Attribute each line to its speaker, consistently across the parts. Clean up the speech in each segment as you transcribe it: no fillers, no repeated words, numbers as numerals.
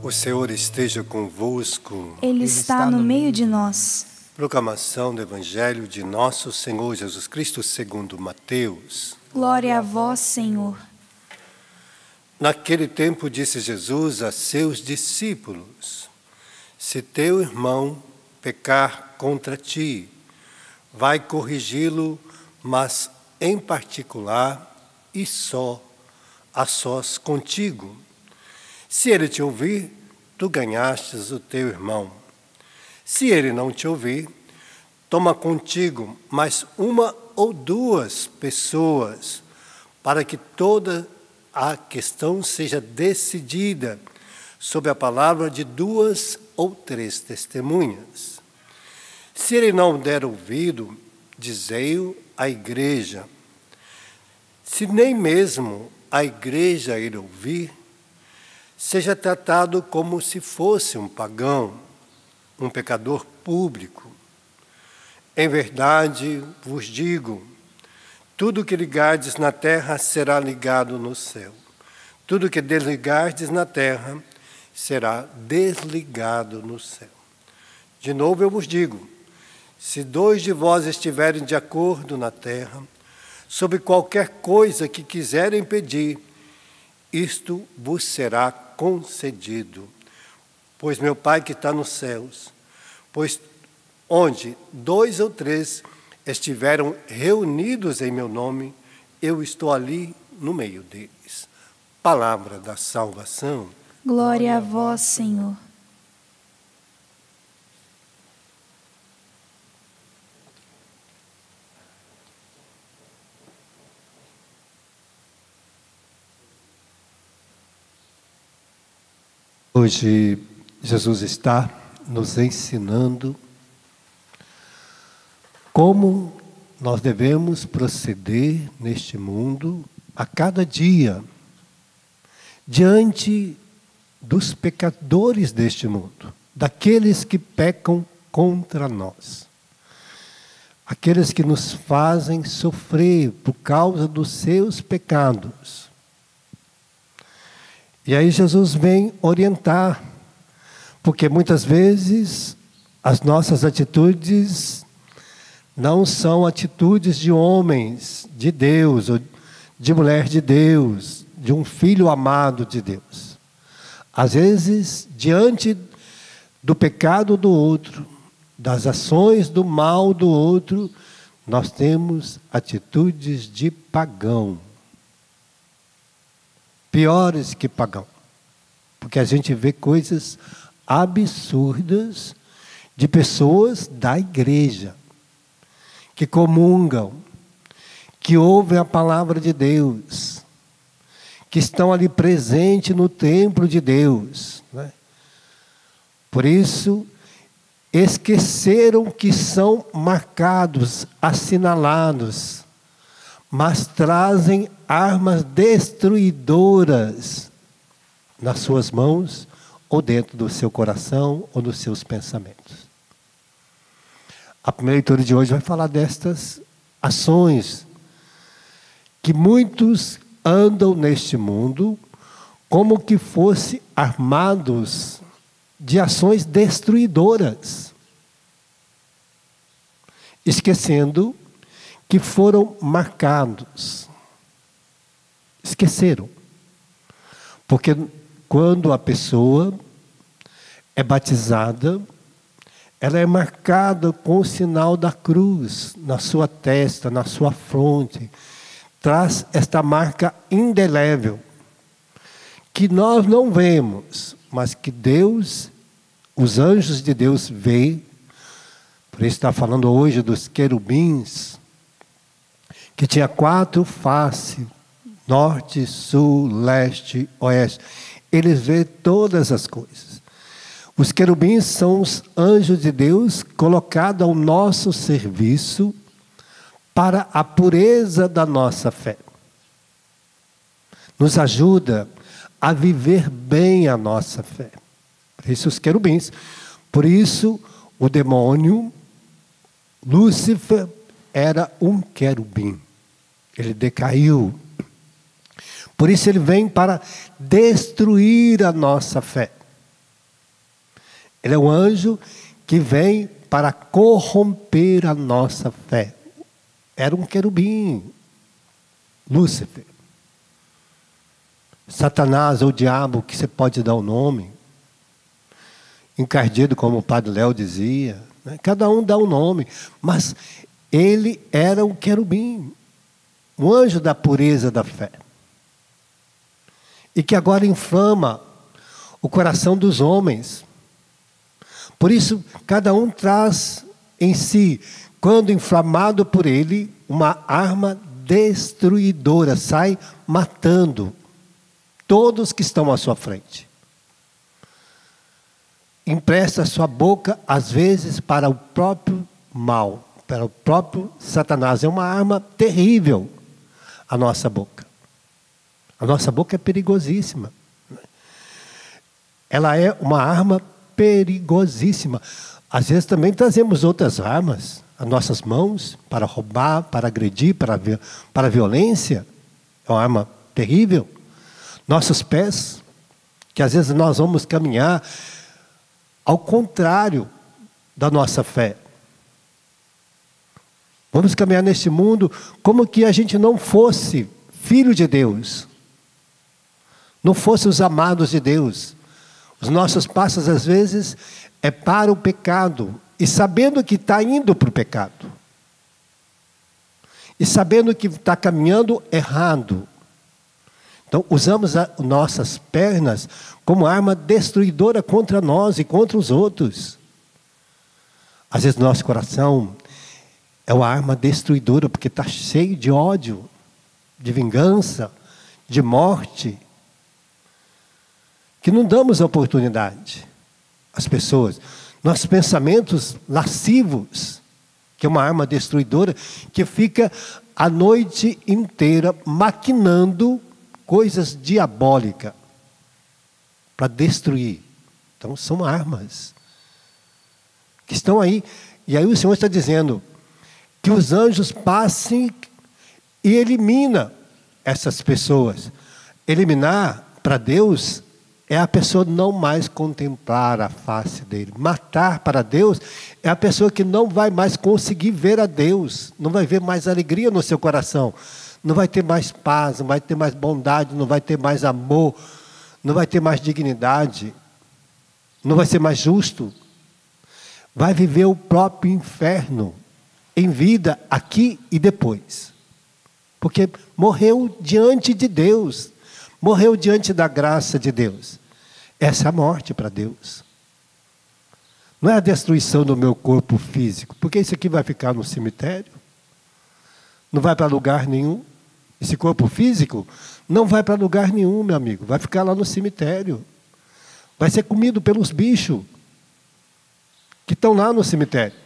Speaker 1: O Senhor esteja convosco.
Speaker 2: Ele está no meio de nós.
Speaker 1: Proclamação do Evangelho de nosso Senhor Jesus Cristo segundo Mateus.
Speaker 2: Glória a vós, Senhor.
Speaker 1: Naquele tempo disse Jesus a seus discípulos: Se teu irmão pecar contra ti, vai corrigi-lo, mas em particular e só, a sós contigo. Se ele te ouvir, tu ganhastes o teu irmão. Se ele não te ouvir, toma contigo mais uma ou duas pessoas, para que toda a questão seja decidida sob a palavra de 2 ou 3 testemunhas. Se ele não der ouvido, dizei-o à igreja. Se nem mesmo a igreja ele ouvir, seja tratado como se fosse um pagão, um pecador público. Em verdade vos digo, tudo que ligardes na terra será ligado no céu. Tudo que desligardes na terra será desligado no céu. De novo eu vos digo, se 2 de vós estiverem de acordo na terra, sobre qualquer coisa que quiserem pedir, isto vos será concedido. Pois meu Pai que está nos céus, pois onde 2 ou 3 estiveram reunidos em meu nome, eu estou ali no meio deles. Palavra da salvação.
Speaker 2: Glória a vós, Senhor.
Speaker 1: Hoje, Jesus está nos ensinando como nós devemos proceder neste mundo a cada dia, diante dos pecadores deste mundo, daqueles que pecam contra nós, aqueles que nos fazem sofrer por causa dos seus pecados. E aí Jesus vem orientar, porque muitas vezes as nossas atitudes não são atitudes de homens de Deus, ou de mulher de Deus, de um filho amado de Deus. Às vezes, diante do pecado do outro, das ações do mal do outro, nós temos atitudes de pagão. Piores que pagão, porque a gente vê coisas absurdas de pessoas da igreja, que comungam, que ouvem a palavra de Deus, que estão ali presentes no templo de Deus, né? Por isso, esqueceram que são marcados, assinalados, mas trazem armas destruidoras nas suas mãos, ou dentro do seu coração, ou dos seus pensamentos. A primeira leitura de hoje vai falar destas ações, que muitos andam neste mundo, como que fossem armados de ações destruidoras, esquecendo que foram marcados. Esqueceram. Porque quando a pessoa é batizada, ela é marcada com o sinal da cruz na sua testa, na sua fronte. Traz esta marca indelével, que nós não vemos, mas que Deus, os anjos de Deus veem. Por isso está falando hoje dos querubins, que tinha 4 faces, norte, sul, leste, oeste. Eles veem todas as coisas. Os querubins são os anjos de Deus colocados ao nosso serviço para a pureza da nossa fé. Nos ajuda a viver bem a nossa fé. Por isso os querubins. Por isso o demônio, Lúcifer, era um querubim. Ele decaiu. Por isso ele vem para destruir a nossa fé. Ele é um anjo que vem para corromper a nossa fé. Era um querubim, Lúcifer. Satanás, ou o diabo, que você pode dar o nome. Encardido, como o Padre Léo dizia. Né? Cada um dá um nome. Mas ele era um querubim. Um anjo da pureza da fé. E que agora inflama o coração dos homens. Por isso, cada um traz em si, quando inflamado por ele, uma arma destruidora, sai matando todos que estão à sua frente. Empresta a sua boca, às vezes, para o próprio mal, para o próprio Satanás. É uma arma terrível, a nossa boca. A nossa boca é perigosíssima. Ela é uma arma perigosíssima. Às vezes também trazemos outras armas, as nossas mãos, para roubar, para agredir, para a violência. É uma arma terrível. Nossos pés, que às vezes nós vamos caminhar ao contrário da nossa fé. Vamos caminhar neste mundo como que a gente não fosse filho de Deus. Não fosse os amados de Deus. Os nossos passos, às vezes, é para o pecado. E sabendo que está indo para o pecado. E sabendo que está caminhando errado. Então, usamos nossas pernas como arma destruidora contra nós e contra os outros. Às vezes, nosso coração é uma arma destruidora, porque está cheio de ódio, de vingança, de morte. Que não damos oportunidade às pessoas. Nossos pensamentos lascivos, que é uma arma destruidora, que fica a noite inteira maquinando coisas diabólicas para destruir. Então são armas que estão aí. E aí o Senhor está dizendo que os anjos passem e elimina essas pessoas. Eliminar para Deus é a pessoa não mais contemplar a face dele. Matar para Deus é a pessoa que não vai mais conseguir ver a Deus. Não vai ver mais alegria no seu coração. Não vai ter mais paz, não vai ter mais bondade, não vai ter mais amor, não vai ter mais dignidade, não vai ser mais justo. Vai viver o próprio inferno em vida, aqui e depois. Porque morreu diante de Deus, morreu diante da graça de Deus. Essa é a morte para Deus. Não é a destruição do meu corpo físico, porque isso aqui vai ficar no cemitério, não vai para lugar nenhum. Esse corpo físico não vai para lugar nenhum, meu amigo. Vai ficar lá no cemitério. Vai ser comido pelos bichos que estão lá no cemitério.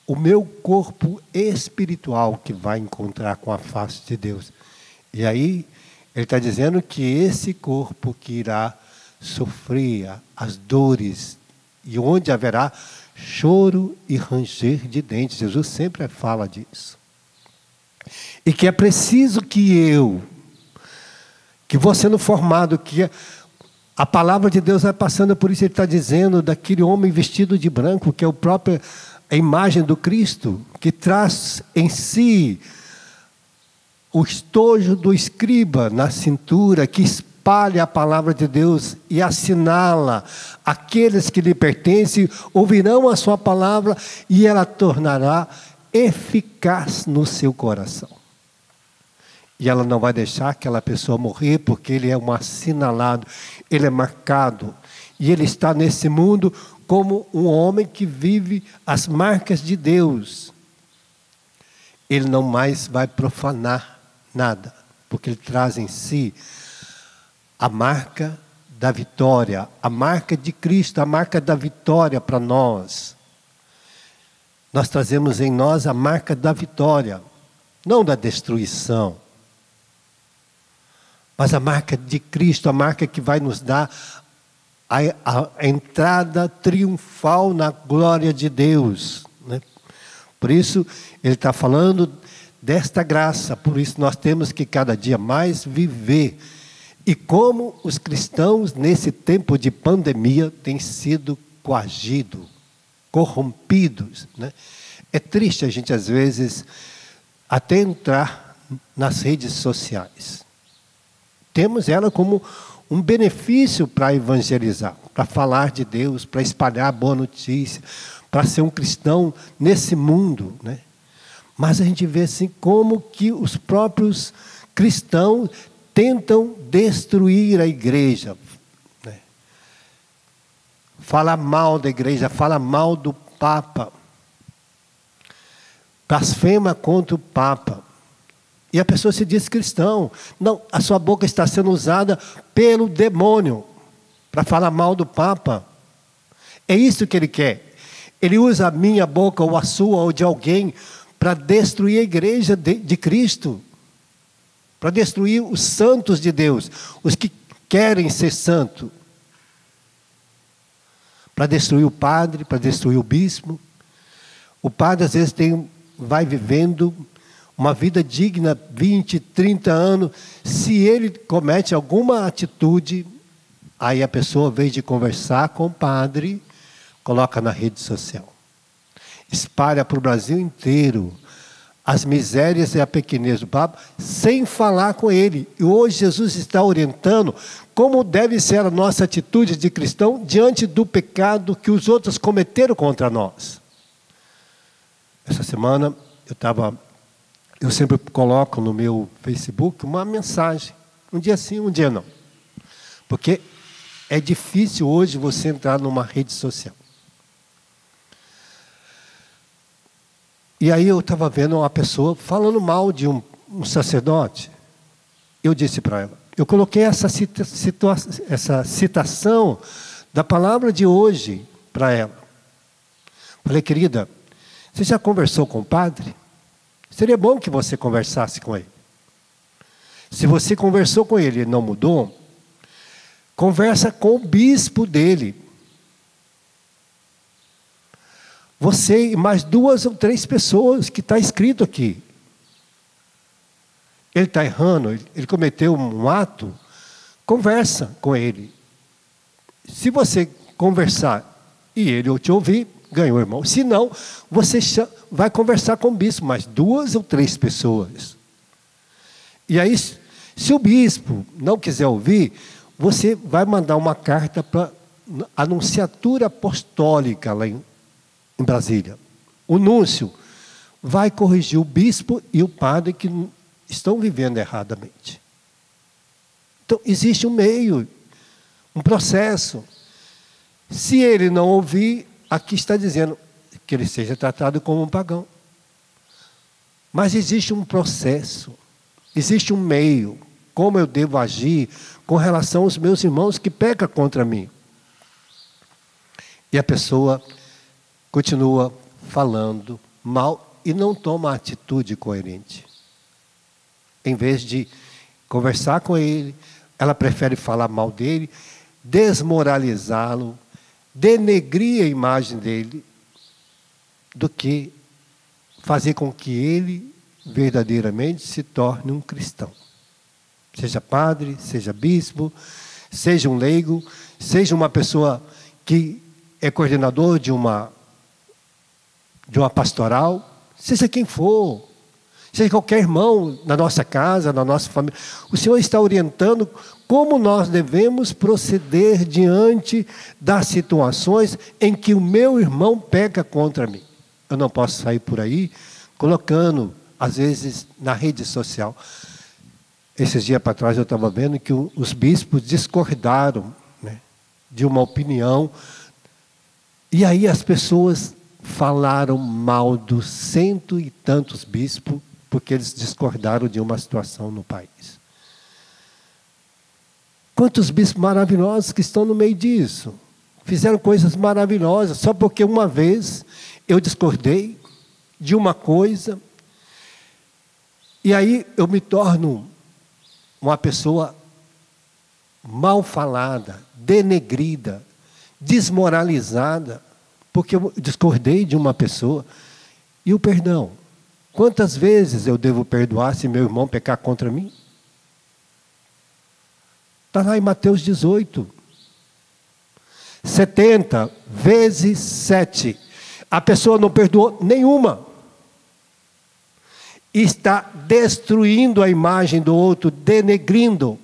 Speaker 1: O meu corpo espiritual que vai encontrar com a face de Deus. E aí, ele está dizendo que esse corpo que irá sofrer as dores, e onde haverá choro e ranger de dentes. Jesus sempre fala disso. E que é preciso que você no formado, que a palavra de Deus vai passando por isso. Ele está dizendo daquele homem vestido de branco, que é a imagem do Cristo, que traz em si o estojo do escriba na cintura, que espalha a palavra de Deus e assinala aqueles que lhe pertencem, ouvirão a sua palavra e ela tornará eficaz no seu coração. E ela não vai deixar aquela pessoa morrer, porque ele é um assinalado, ele é marcado. E ele está nesse mundo como um homem que vive as marcas de Deus. Ele não mais vai profanar nada, porque ele traz em si a marca da vitória, a marca de Cristo, a marca da vitória para nós. Nós trazemos em nós a marca da vitória, não da destruição, mas a marca de Cristo, a marca que vai nos dar a entrada triunfal na glória de Deus, né? Por isso, ele está falando desta graça, por isso nós temos que cada dia mais viver E como os cristãos, nesse tempo de pandemia, têm sido coagidos, corrompidos, né? É triste a gente, às vezes, até entrar nas redes sociais. Temos ela como um benefício para evangelizar, para falar de Deus, para espalhar a boa notícia, para ser um cristão nesse mundo, né? Mas a gente vê assim como que os próprios cristãos tentam destruir a igreja, né? Fala mal da igreja, fala mal do Papa, blasfema contra o Papa. E a pessoa se diz cristão. Não, a sua boca está sendo usada pelo demônio para falar mal do Papa. É isso que ele quer. Ele usa a minha boca, ou a sua, ou de alguém, para destruir a igreja de Cristo. Para destruir os santos de Deus, os que querem ser santos. Para destruir o padre, para destruir o bispo. O padre, às vezes, vai vivendo uma vida digna, 20, 30 anos. Se ele comete alguma atitude, aí a pessoa, ao invés de conversar com o padre, coloca na rede social. Espalha para o Brasil inteiro as misérias e a pequenez do Papa, sem falar com ele. E hoje Jesus está orientando como deve ser a nossa atitude de cristão diante do pecado que os outros cometeram contra nós. Essa semana eu sempre coloco no meu Facebook uma mensagem. Um dia sim, um dia não. Porque é difícil hoje você entrar numa rede social. E aí eu estava vendo uma pessoa falando mal de um sacerdote. Eu disse para ela, eu coloquei essa citação da palavra de hoje para ela. Falei, querida, você já conversou com o padre? Seria bom que você conversasse com ele. Se você conversou com ele e não mudou, conversa com o bispo dele. Você e mais 2 ou 3 pessoas que está escrito aqui. Ele está errando, ele cometeu um ato, conversa com ele. Se você conversar e ele te ouvir, ganhou, irmão. Se não, você vai conversar com o bispo, mais 2 ou 3 pessoas. E aí, se o bispo não quiser ouvir, você vai mandar uma carta para a Nunciatura Apostólica lá em Brasília. O núncio vai corrigir o bispo e o padre que estão vivendo erradamente. Então, existe um meio, um processo. Se ele não ouvir, aqui está dizendo que ele seja tratado como um pagão. Mas existe um processo, existe um meio, como eu devo agir com relação aos meus irmãos que pecam contra mim. E a pessoa continua falando mal e não toma atitude coerente. Em vez de conversar com ele, ela prefere falar mal dele, desmoralizá-lo, denegrir a imagem dele, do que fazer com que ele verdadeiramente se torne um cristão. Seja padre, seja bispo, seja um leigo, seja uma pessoa que é coordenador de uma pastoral, seja quem for, seja qualquer irmão na nossa casa, na nossa família. O Senhor está orientando como nós devemos proceder diante das situações em que o meu irmão peca contra mim. Eu não posso sair por aí colocando, às vezes, na rede social. Esses dias para trás eu estava vendo que os bispos discordaram, né, de uma opinião. E aí as pessoas falaram mal dos 100 e tantos bispos, porque eles discordaram de uma situação no país. Quantos bispos maravilhosos que estão no meio disso. Fizeram coisas maravilhosas, só porque uma vez eu discordei de uma coisa, e aí eu me torno uma pessoa mal falada, denegrida, desmoralizada, porque eu discordei de uma pessoa. E o perdão? Quantas vezes eu devo perdoar se meu irmão pecar contra mim? Está lá em Mateus 18. 70 vezes 7. A pessoa não perdoou nenhuma. Está destruindo a imagem do outro, denegrindo.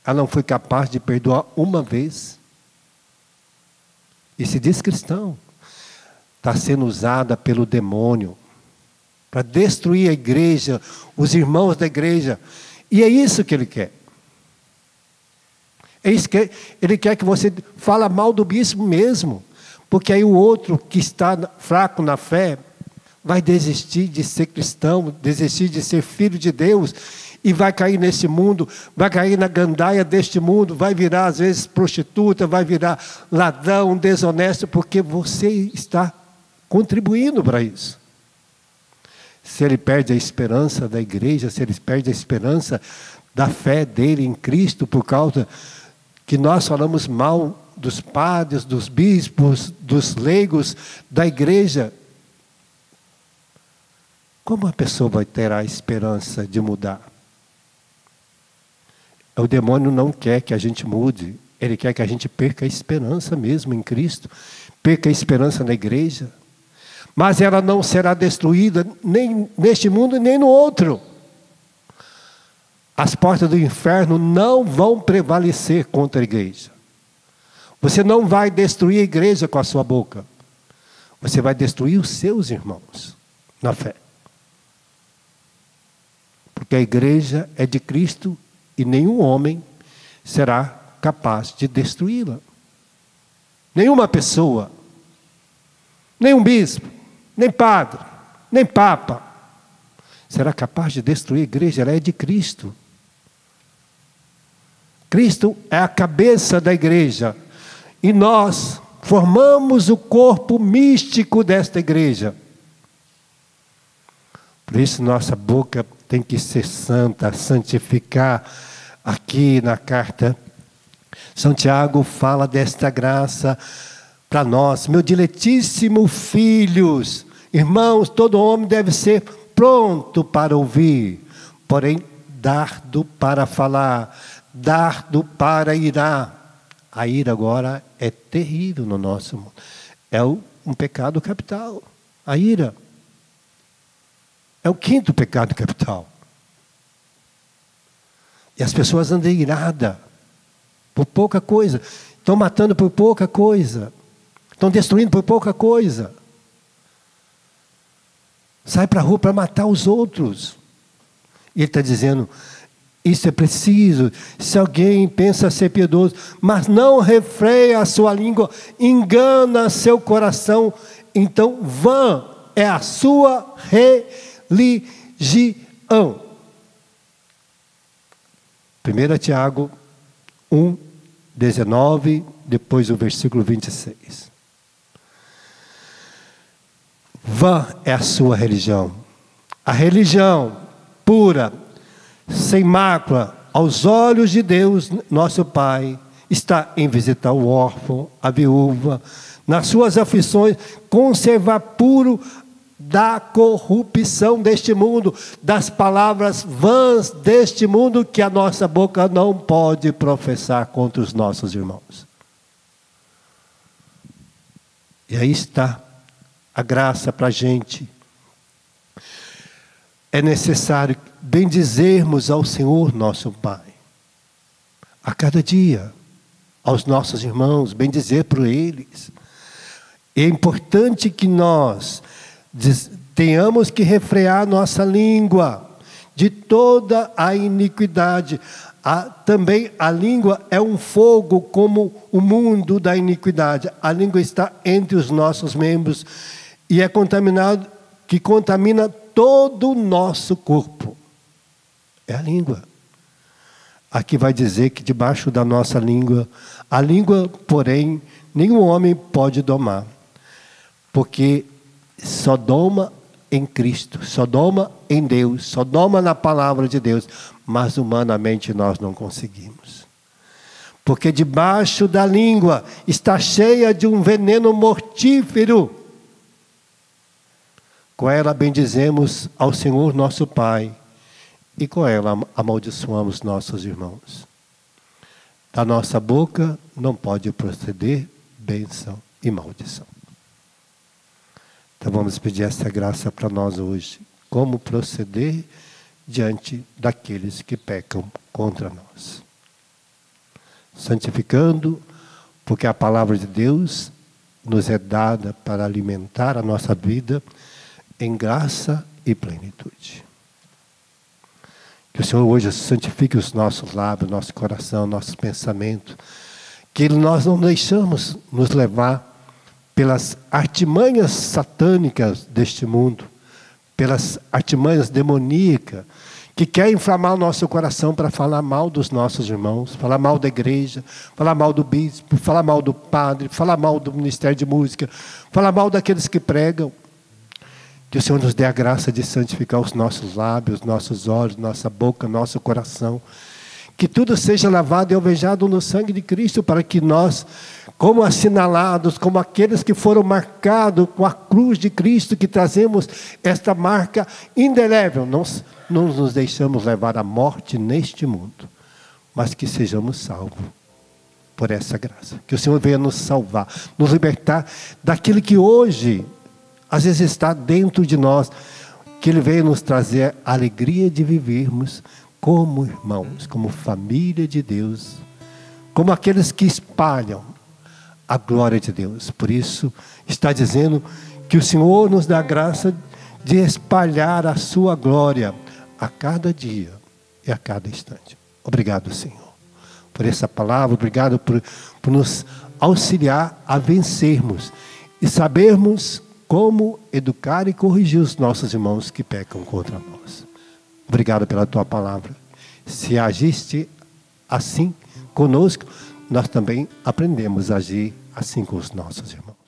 Speaker 1: Ela não foi capaz de perdoar uma vez. E se diz cristão. Está sendo usada pelo demônio para destruir a igreja, os irmãos da igreja. E é isso que ele quer. É isso que ele quer, que você fale mal do bispo mesmo. Porque aí o outro que está fraco na fé vai desistir de ser cristão, desistir de ser filho de Deus, e vai cair nesse mundo, vai cair na gandaia deste mundo, vai virar às vezes prostituta, vai virar ladrão, desonesto, porque você está contribuindo para isso. Se ele perde a esperança da igreja, se ele perde a esperança da fé dele em Cristo, por causa que nós falamos mal dos padres, dos bispos, dos leigos, da igreja, como a pessoa vai ter a esperança de mudar? O demônio não quer que a gente mude, ele quer que a gente perca a esperança mesmo em Cristo, perca a esperança na igreja. Mas ela não será destruída nem neste mundo, nem no outro. As portas do inferno não vão prevalecer contra a igreja. Você não vai destruir a igreja com a sua boca. Você vai destruir os seus irmãos na fé. Porque a igreja é de Cristo e nenhum homem será capaz de destruí-la. Nenhuma pessoa, nenhum bispo, nem padre, nem papa será capaz de destruir a igreja. Ela é de Cristo. Cristo é a cabeça da igreja. E nós formamos o corpo místico desta igreja. Por isso nossa boca tem que ser santa, santificar. Aqui na carta, São Tiago fala desta graça para nós. Meu diletíssimo filhos, irmãos, todo homem deve ser pronto para ouvir, porém dardo para falar, dardo para irar. A ira agora é terrível no nosso mundo. É um pecado capital. A ira é o 5º pecado capital. E as pessoas andam iradas por pouca coisa. Estão matando por pouca coisa. Estão destruindo por pouca coisa. Sai para a rua para matar os outros. E ele está dizendo, isso é preciso. Se alguém pensa ser piedoso, mas não refreia a sua língua, engana seu coração, então vã é a sua religião. 1 Tiago 1, 19, depois o versículo 26. Vã é a sua religião. A religião pura, sem mácula, aos olhos de Deus, nosso Pai, está em visitar o órfão, a viúva, nas suas aflições, conservar puro da corrupção deste mundo, das palavras vãs deste mundo, que a nossa boca não pode professar contra os nossos irmãos. E aí está a graça para a gente. É necessário bendizermos ao Senhor nosso Pai, a cada dia, aos nossos irmãos, bendizer por eles. É importante que nós tenhamos que refrear nossa língua de toda a iniquidade. Também a língua é um fogo como o mundo da iniquidade. A língua está entre os nossos membros e é contaminado, que contamina todo o nosso corpo. É a língua. Aqui vai dizer que debaixo da nossa língua, a língua, porém, nenhum homem pode domar, porque só doma em Cristo, só doma em Deus, só doma na palavra de Deus, mas humanamente nós não conseguimos. Porque debaixo da língua está cheia de um veneno mortífero. Com ela bendizemos ao Senhor nosso Pai, e com ela amaldiçoamos nossos irmãos. Da nossa boca não pode proceder bênção e maldição. Então vamos pedir essa graça para nós hoje. Como proceder diante daqueles que pecam contra nós. Santificando, porque a palavra de Deus nos é dada para alimentar a nossa vida em graça e plenitude. Que o Senhor hoje santifique os nossos lábios, nosso coração, nossos pensamentos. Que nós não deixamos nos levar pelas artimanhas satânicas deste mundo, pelas artimanhas demoníacas, que quer inflamar o nosso coração para falar mal dos nossos irmãos, falar mal da igreja, falar mal do bispo, falar mal do padre, falar mal do ministério de música, falar mal daqueles que pregam. Que o Senhor nos dê a graça de santificar os nossos lábios, nossos olhos, nossa boca, nosso coração. Que tudo seja lavado e alvejado no sangue de Cristo, para que nós, como assinalados, como aqueles que foram marcados com a cruz de Cristo, que trazemos esta marca indelével, não nos deixamos levar à morte neste mundo, mas que sejamos salvos por essa graça. Que o Senhor venha nos salvar, nos libertar daquilo que hoje às vezes está dentro de nós, que Ele veio nos trazer a alegria de vivermos como irmãos, como família de Deus, como aqueles que espalham a glória de Deus. Por isso, está dizendo que o Senhor nos dá a graça de espalhar a sua glória a cada dia e a cada instante. Obrigado, Senhor, por essa palavra. Obrigado por nos auxiliar a vencermos e sabermos como educar e corrigir os nossos irmãos que pecam contra nós. Obrigado pela tua palavra. Se agiste assim conosco, nós também aprendemos a agir assim com os nossos irmãos.